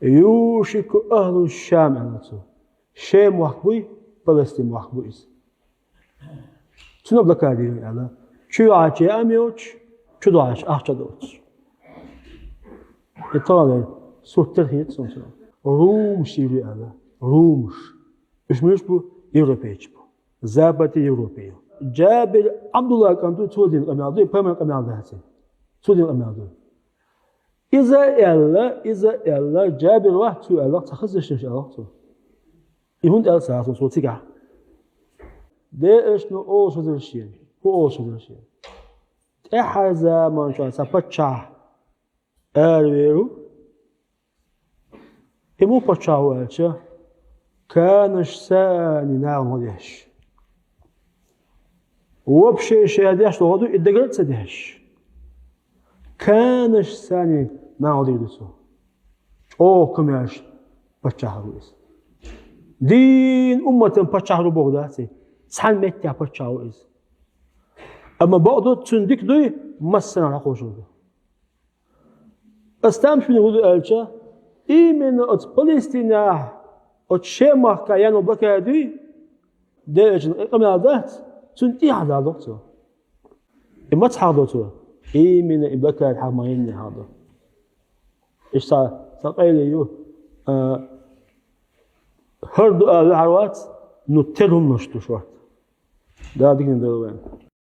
يوشك أهل الشام أنتو شام وحبوي فلسطين وحبويز تنو بلكادي على شو عاجي أميوش شو دعاش أحجدوش إطلاع صوت ترهيت صوت روم شيري على رومش إيش مش بو يوروبيش بو زابتي يوروبيو جابر عبد الله كانتو تودين الأميادو بمن الأميادو هاتي تودين الأميادو إذا إلا جابر واحد تو الله تخزش إيش الله تو يهون ده ساعة صوتي كه ده إيش نو أول شيء الشيء هو أول شيء الشيء إحزا ما شاء سبتشا أرويرو إمو بتشا هو أشياء كانش ساني نعم هديش وبشيء شيء هديش تقعدوا إدقلت سديش كانش ساني نعم هديش أو كمياش بتشا هويس دين أمة بتشا هرو بوداتي سان متى بتشا هويس أما بعضو تندك دوي مسنا نخوشوده استمش من هذا الأشياء إيمن أت فلسطين أت شمع كيانو بكادي ده أجن قمنا ده تنتي هذا دكتور إما تحضرته إيمن إبكار حماين هذا إيش سأقول يو هرد العروات نترهم نشتو شوات ده دين ده وين